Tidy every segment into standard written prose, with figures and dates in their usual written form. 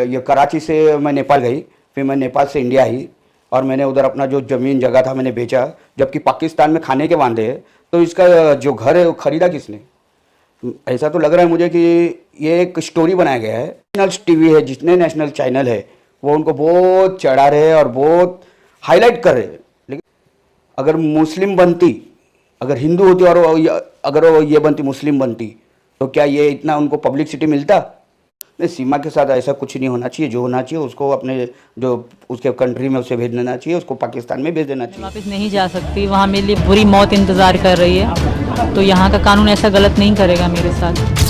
ये कराची से मैं नेपाल गई, फिर मैं नेपाल से इंडिया आई और मैंने उधर अपना जो ज़मीन जगह था मैंने बेचा, जबकि पाकिस्तान में खाने के वांदे हैं। तो इसका जो घर है वो ख़रीदा किसने? ऐसा तो लग रहा है मुझे कि ये एक स्टोरी बनाया गया है। नेशनल टीवी है, जितने नेशनल चैनल है वो उनको बहुत चढ़ा रहे हैं और बहुत हाईलाइट कर रहे हैं। लेकिन अगर मुस्लिम बनती, अगर हिंदू होती और अगर वो ये बनती मुस्लिम बनती, तो क्या ये इतना उनको पब्लिसिटी मिलता? नहीं, सीमा के साथ ऐसा कुछ नहीं होना चाहिए। जो होना चाहिए उसको अपने जो उसके कंट्री में उसे भेज देना चाहिए, उसको पाकिस्तान में भेज देना चाहिए। वापस नहीं जा सकती, वहाँ मेरे लिए बुरी मौत इंतज़ार कर रही है, तो यहाँ का कानून ऐसा गलत नहीं करेगा मेरे साथ।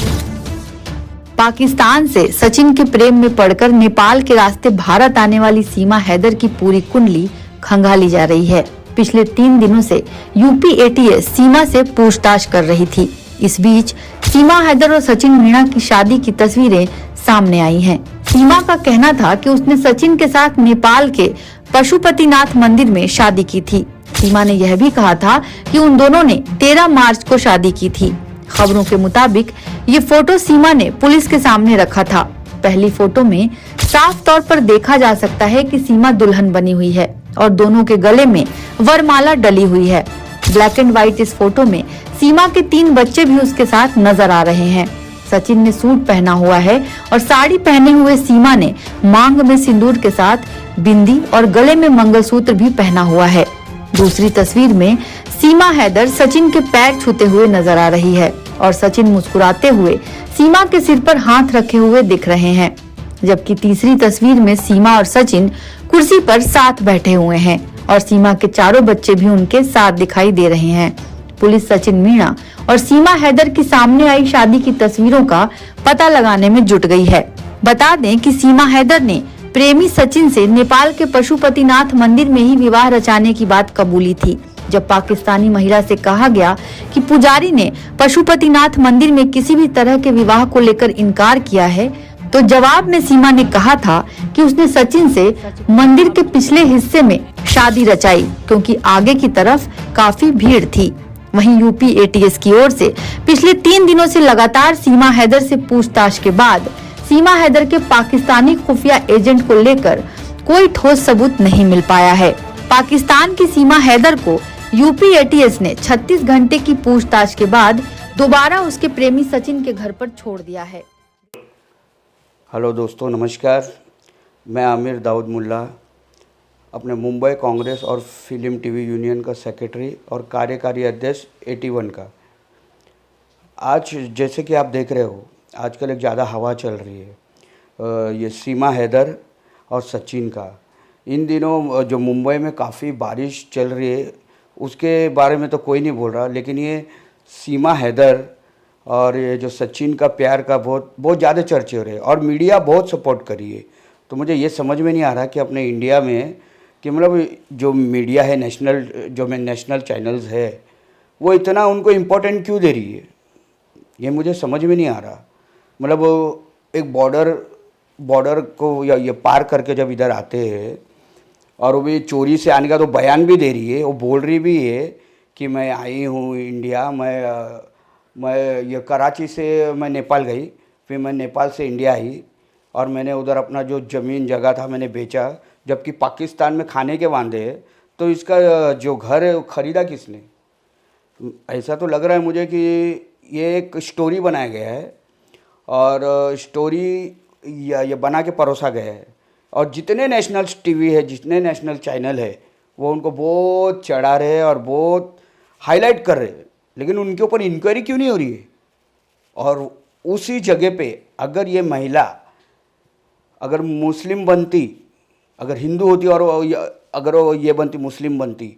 पाकिस्तान से सचिन के प्रेम में पड़कर नेपाल के रास्ते भारत आने वाली सीमा हैदर की पूरी कुंडली खंगाली जा रही है। पिछले 3 दिनों से यूपी एटीएस सीमा से पूछताछ कर रही थी। इस बीच सीमा हैदर और सचिन मीणा की शादी की तस्वीरें सामने आई हैं। सीमा का कहना था कि उसने सचिन के साथ नेपाल के पशुपतिनाथ मंदिर में शादी की थी। सीमा ने यह भी कहा था कि उन दोनों ने 13 मार्च को शादी की थी। खबरों के मुताबिक ये फोटो सीमा ने पुलिस के सामने रखा था। पहली फोटो में साफ तौर पर देखा जा सकता है कि सीमा दुल्हन बनी हुई है और दोनों के गले में वरमाला डली हुई है। ब्लैक एंड व्हाइट इस फोटो में सीमा के 3 बच्चे भी उसके साथ नजर आ रहे हैं। सचिन ने सूट पहना हुआ है और साड़ी पहने हुए सीमा ने मांग में सिंदूर के साथ बिंदी और गले में मंगलसूत्र भी पहना हुआ है। दूसरी तस्वीर में सीमा हैदर सचिन के पैर छूते हुए नजर आ रही है और सचिन मुस्कुराते हुए सीमा के सिर पर हाथ रखे हुए दिख रहे हैं, जबकि तीसरी तस्वीर में सीमा और सचिन कुर्सी पर साथ बैठे हुए हैं और सीमा के चारों बच्चे भी उनके साथ दिखाई दे रहे हैं। पुलिस सचिन मीणा और सीमा हैदर की सामने आई शादी की तस्वीरों का पता लगाने में जुट गई है। बता दें कि सीमा हैदर ने प्रेमी सचिन से नेपाल के पशुपतिनाथ मंदिर में ही विवाह रचाने की बात कबूली थी। जब पाकिस्तानी महिला से कहा गया कि पुजारी ने पशुपतिनाथ मंदिर में किसी भी तरह के विवाह को लेकर इनकार किया है, तो जवाब में सीमा ने कहा था कि उसने सचिन से मंदिर के पिछले हिस्से में शादी रचाई, क्योंकि आगे की तरफ काफी भीड़ थी। वहीं यूपी एटीएस की ओर से पिछले 3 दिनों से लगातार सीमा हैदर से पूछताछ के बाद सीमा हैदर के पाकिस्तानी खुफिया एजेंट को लेकर कोई ठोस सबूत नहीं मिल पाया है। पाकिस्तान की सीमा हैदर को यूपी एटीएस ने 36 घंटे की पूछताछ के बाद दोबारा उसके प्रेमी सचिन के घर पर छोड़ दिया है। हेलो दोस्तों, नमस्कार। मैं आमिर दाऊद मुल्ला, अपने मुंबई कांग्रेस और फिल्म टीवी यूनियन का सेक्रेटरी और कार्यकारी अध्यक्ष 81 का। आज जैसे कि आप देख रहे हो, आजकल एक ज़्यादा हवा चल रही है ये सीमा हैदर और सचिन का। इन दिनों जो मुंबई में काफ़ी बारिश चल रही है उसके बारे में तो कोई नहीं बोल रहा, लेकिन ये सीमा हैदर और ये जो सचिन का प्यार का बहुत ज़्यादा चर्चे हो रहे हैं और मीडिया बहुत सपोर्ट करी है। तो मुझे ये समझ में नहीं आ रहा कि अपने इंडिया में कि मतलब जो मीडिया है, नेशनल चैनल्स है, वो इतना उनको इम्पोर्टेंट क्यों दे रही है, ये मुझे समझ में नहीं आ रहा। मतलब एक बॉर्डर को या ये पार करके जब इधर आते हैं और वो भी चोरी से आने का तो बयान भी दे रही है, वो बोल रही भी है कि मैं आई हूँ इंडिया, मैं ये कराची से मैं नेपाल गई, फिर मैं नेपाल से इंडिया आई और मैंने उधर अपना जो ज़मीन जगह था मैंने बेचा, जबकि पाकिस्तान में खाने के वांदे हैं। तो इसका जो घर है वो ख़रीदा किसने? ऐसा तो लग रहा है मुझे कि ये एक स्टोरी बनाया गया है और स्टोरी ये बना के परोसा गया है और जितने नेशनल टीवी है, जितने नेशनल चैनल है, वो उनको बहुत चढ़ा रहे हैं और बहुत हाईलाइट कर रहे हैं। लेकिन उनके ऊपर इंक्वायरी क्यों नहीं हो रही है? और उसी जगह पे अगर ये महिला अगर मुस्लिम बनती, अगर हिंदू होती और अगर वो ये बनती मुस्लिम बनती,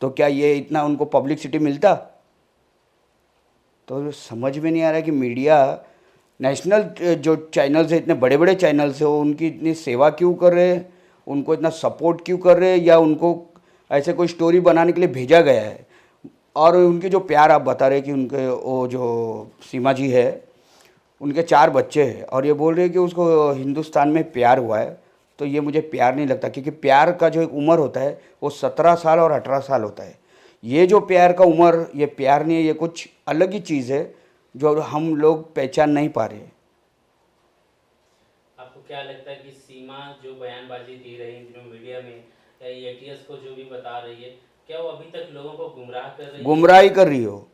तो क्या ये इतना उनको पब्लिसिटी मिलता? तो समझ में नहीं आ रहा कि मीडिया, नेशनल जो चैनल्स है, इतने बड़े बड़े चैनल्स है, उनकी इतनी सेवा क्यों कर रहे हैं, उनको इतना सपोर्ट क्यों कर रहे हैं, या उनको ऐसे कोई स्टोरी बनाने के लिए भेजा गया है? और उनके जो प्यार आप बता रहे कि उनके वो जो सीमा जी है, उनके 4 बच्चे हैं और ये बोल रहे हैं कि उसको हिंदुस्तान में प्यार हुआ है। तो ये मुझे प्यार नहीं लगता, क्योंकि प्यार का जो एक उम्र होता है वो 17 साल और 18 साल होता है। ये जो प्यार का उम्र, ये प्यार नहीं है, ये कुछ अलग ही चीज़ है जो हम लोग पहचान नहीं पा रहे। आपको क्या लगता है कि सीमा जो बयानबाजी दे रही है इन दिनों मीडिया में या एटीएस को जो भी बता रही है, क्या वो अभी तक लोगों को गुमराह कर रही है? गुमराही कर रही हो,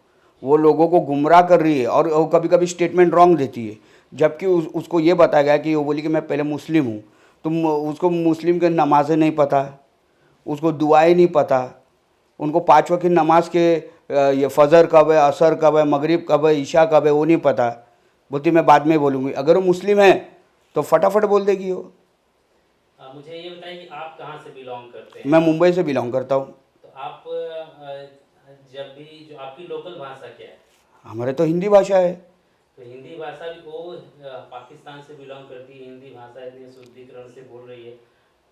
वो लोगों को गुमराह कर रही है और कभी कभी स्टेटमेंट रॉन्ग देती है। जबकि उसको ये बताया गया कि वो बोली कि मैं पहले मुस्लिम हूँ, तो उसको मुस्लिम के नमाज़ें नहीं पता, उसको दुआएं नहीं पता, उनको 5 वक्त की नमाज के ये फजर कब है, असर कब है, मगरिब कब है, ईशा कब है, वो नहीं पता। बोलती मैं बाद में बोलूँगी। अगर वो मुस्लिम है तो फटाफट बोल देगी वो। मुझे ये बताइए कि आप कहाँ से बिलोंग करते हैं? मैं मुंबई से बिलोंग करता हूँ। तो आप जब भी जो आपकी लोकल भाषा क्या है? हमारे तो हिंदी भाषा है। तो हिंदी भाषा भी वो पाकिस्तान से बिलोंग करती है, हिंदी भाषा इतनी शुद्धिकरण से बोल रही है।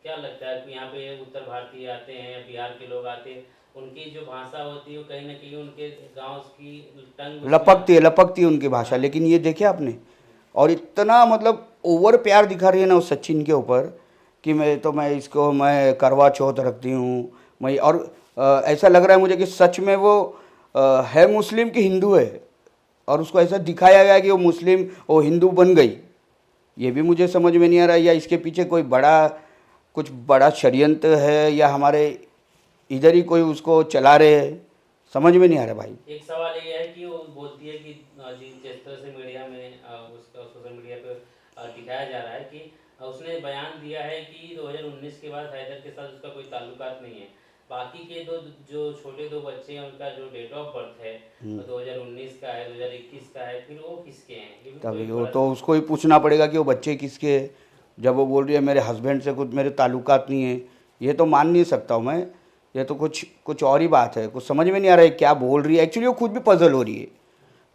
क्या लगता है कि यहाँ पे उत्तर भारतीय आते हैं या बिहार के लोग आते हैं, उनकी जो भाषा होती है वो कहीं ना कहीं उनके गांव की टंग लपकती है उनकी भाषा। लेकिन ये देखे आपने, और इतना मतलब ओवर प्यार दिखा रही है ना उस सचिन के ऊपर कि मैं इसको मैं करवा चौथ रखती हूँ मैं। और ऐसा लग रहा है मुझे कि सच में वो है मुस्लिम कि हिंदू है, और उसको ऐसा दिखाया गया कि वो मुस्लिम वो हिंदू बन गई। ये भी मुझे समझ में नहीं आ रहा है, या इसके पीछे कोई कुछ बड़ा षड्यंत्र है, या हमारे इधर ही कोई उसको चला रहे हैं, समझ में नहीं आ रहा भाई। एक सवाल ये है कि वो बोलती है कि जिस तरह से मीडिया में उसका सोशल मीडिया पे दिखाया जा रहा है कि उसने बयान दिया है कि 2019 के बाद हैदर के साथ उसका कोई ताल्लुकात नहीं है। बाकी के जो छोटे 2 बच्चे हैं उनका जो डेट ऑफ बर्थ है 2019 का है, 2021 का है, फिर वो किसके हैं? तभी वो तो उसको ही पूछना पड़ेगा कि वो बच्चे किसके हैं। जब वो बोल रही है मेरे हस्बैंड से कुछ मेरे ताल्लुकात नहीं है, ये तो मान नहीं सकता हूँ मैं। ये तो कुछ और ही बात है, कुछ समझ में नहीं आ रहा है क्या बोल रही है। एक्चुअली वो खुद भी पजल हो रही है।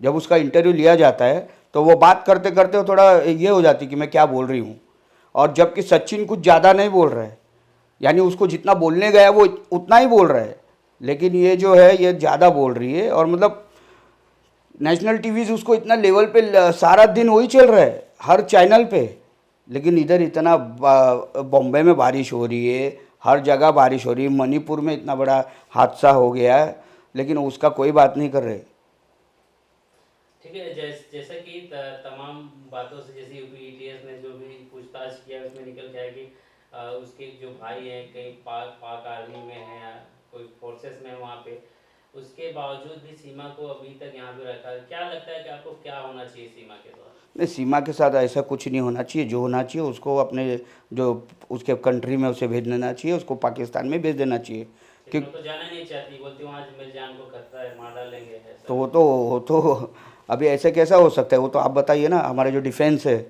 जब उसका इंटरव्यू लिया जाता है तो वो बात करते करते वो थोड़ा ये हो जाती कि मैं क्या बोल रही हूँ। और जबकि सचिन कुछ ज़्यादा नहीं बोल रहा है, यानी उसको जितना बोलने गया वो उतना ही बोल रहा है, लेकिन ये जो है ये ज़्यादा बोल रही है। और मतलब नेशनल टीवीज़ उसको इतना लेवल पे सारा दिन वही चल रहा है हर चैनल पे। लेकिन इधर इतना बॉम्बे में बारिश हो रही है, हर जगह बारिश हो रही है, मणिपुर में इतना बड़ा हादसा हो गया है, लेकिन उसका कोई बात नहीं कर रहे। ठीक है, जैसा कि तमाम बातों से जैसे यूपी एटीएस ने जो भी पूछताछ किया उसमें निकल के आया कि उसके जो भाई हैं कहीं पाक आर्मी में हैं या कोई फोर्सेस में है वहाँ पे, उसके बावजूद भी सीमा को अभी तक यहाँ पे रखा है। क्या लगता है कि आपको क्या होना चाहिए सीमा के साथ? नहीं, सीमा के साथ ऐसा कुछ नहीं होना चाहिए। जो होना चाहिए उसको अपने जो उसके कंट्री में उसे भेज देना चाहिए, उसको पाकिस्तान में भेज देना चाहिए। कि तो जाना नहीं चाहती, बोलती वहाँ मेरी जान को खतरा है, मार डालेंगे। तो वो तो अभी ऐसे कैसा हो सकता है? वो तो आप बताइए ना। हमारे जो डिफेंस है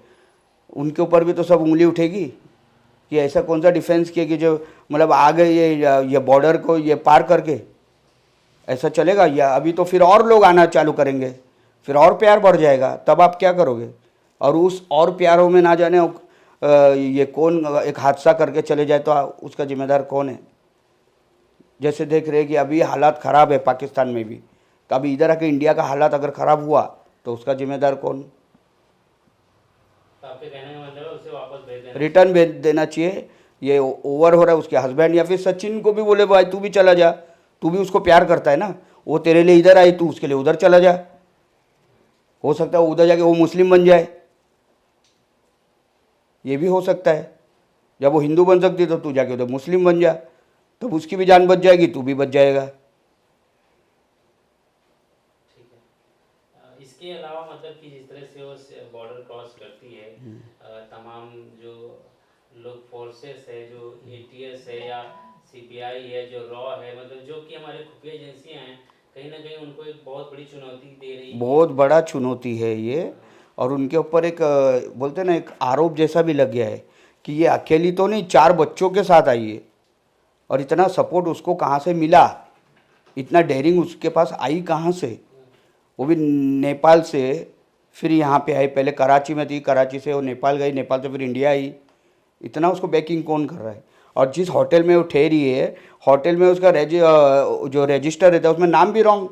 उनके ऊपर भी तो सब उंगली उठेगी कि ऐसा कौन सा डिफेंस किया कि जो मतलब आ गए ये बॉर्डर को ये पार करके ऐसा चलेगा? या अभी तो फिर और लोग आना चालू करेंगे, फिर और प्यार बढ़ जाएगा, तब आप क्या करोगे? और उस और प्यारों में ना जाने ये कौन एक हादसा करके चले जाए तो उसका जिम्मेदार कौन है? जैसे देख रहे हैं कि अभी हालात ख़राब है पाकिस्तान में भी, तो अभी इधर आके इंडिया का हालात अगर ख़राब हुआ तो उसका जिम्मेदार कौन? तो आपके कहने का मतलब है उसे वापस भेज देना, रिटर्न भेज देना चाहिए। ये ओवर हो रहा है। उसके हस्बैंड या फिर सचिन को भी बोले भाई तू भी चला जा, तू भी उसको प्यार करता है ना, वो तेरे लिए इधर आई, तू उसके लिए उधर चला जा। हो सकता है उधर जाके वो मुस्लिम बन जाए, ये भी हो सकता है। जब वो हिंदू बन सकती तो तू जाके उधर मुस्लिम बन जा, तब तो उसकी भी जान बच जाएगी, तू भी बच जाएगा। ठीक है। इसके अलावा मतलब कि जिस तरह से वो बॉर्डर क्रॉस करती है, तमाम जो लोग फोर्सेस है, जो एटीएस है या सीबीआई है, जो रॉ है, मतलब जो कि हमारे खुफिया एजेंसियां हैं, कहीं ना कहीं उनको एक बहुत बड़ी चुनौती दे रही है। बहुत बड़ा चुनौती है ये। और उनके ऊपर एक बोलते हैं ना एक आरोप जैसा भी लग गया है कि ये अकेली तो नहीं, 4 बच्चों के साथ आई है। और इतना सपोर्ट उसको कहाँ से मिला, इतना डेयरिंग उसके पास आई कहाँ से? वो भी नेपाल से, फिर यहाँ पे आई। पहले कराची में थी, कराची से वो नेपाल गई, नेपाल से फिर इंडिया आई। इतना उसको बैकिंग कौन कर रहा है? और जिस होटल में वो ठहरी है, होटल में उसका जो रजिस्टर रहता है उसमें नाम भी रॉन्ग।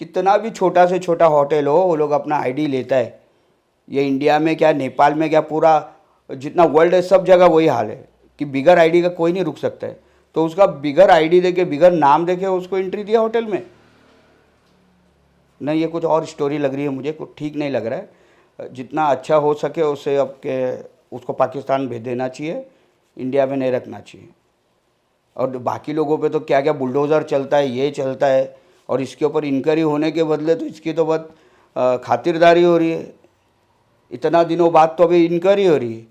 कितना भी छोटा से छोटा होटल हो, वो लोग अपना आईडी लेता है। ये इंडिया में क्या, नेपाल में क्या, पूरा जितना वर्ल्ड है सब जगह वही हाल है कि बिगर आईडी का कोई नहीं रुक सकता है। तो उसका बिगर आईडी देके, बिगर नाम देके उसको एंट्री दिया होटल में। नहीं, ये कुछ और स्टोरी लग रही है मुझे, कुछ ठीक नहीं लग रहा है। जितना अच्छा हो सके उससे आपके उसको पाकिस्तान भेज देना चाहिए, इंडिया में नहीं रखना चाहिए। और बाकी लोगों पे तो क्या क्या बुलडोज़र चलता है, ये चलता है, और इसके ऊपर इंक्वायरी होने के बदले तो इसकी तो बहुत खातिरदारी हो रही है। इतना दिनों बाद तो अभी इंक्वायरी हो रही है,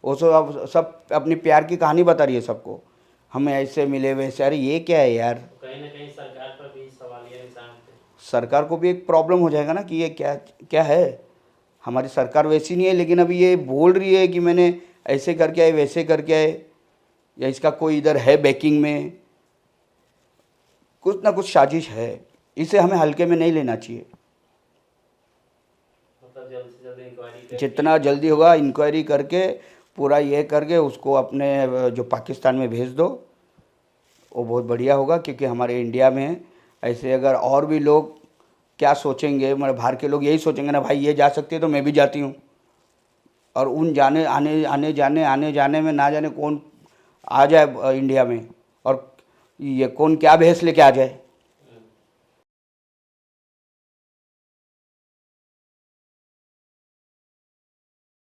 वो सब अपनी प्यार की कहानी बता रही है सबको, हमें ऐसे मिले वैसे। अरे ये क्या है यार, कहीं ना कहीं सरकार पर भी सवालिया निशान थे। सरकार को भी एक प्रॉब्लम हो जाएगा ना कि ये क्या क्या है। हमारी सरकार वैसी नहीं है, लेकिन अभी ये बोल रही है कि मैंने ऐसे करके आए वैसे करके आए, या इसका कोई इधर है बैकिंग में, कुछ ना कुछ साजिश है। इसे हमें हल्के में नहीं लेना चाहिए। मतलब जल्द से जल्द इंक्वायरी जितना जल्दी होगा इंक्वायरी करके पूरा ये करके उसको अपने जो पाकिस्तान में भेज दो, वो बहुत बढ़िया होगा। क्योंकि हमारे इंडिया में ऐसे अगर और भी लोग क्या सोचेंगे, मतलब बाहर के लोग यही सोचेंगे ना, भाई ये जा सकती है तो मैं भी जाती हूँ। और उन आने जाने में ना जाने कौन आ जाए इंडिया में, और ये कौन क्या भेस लेके आ जाए।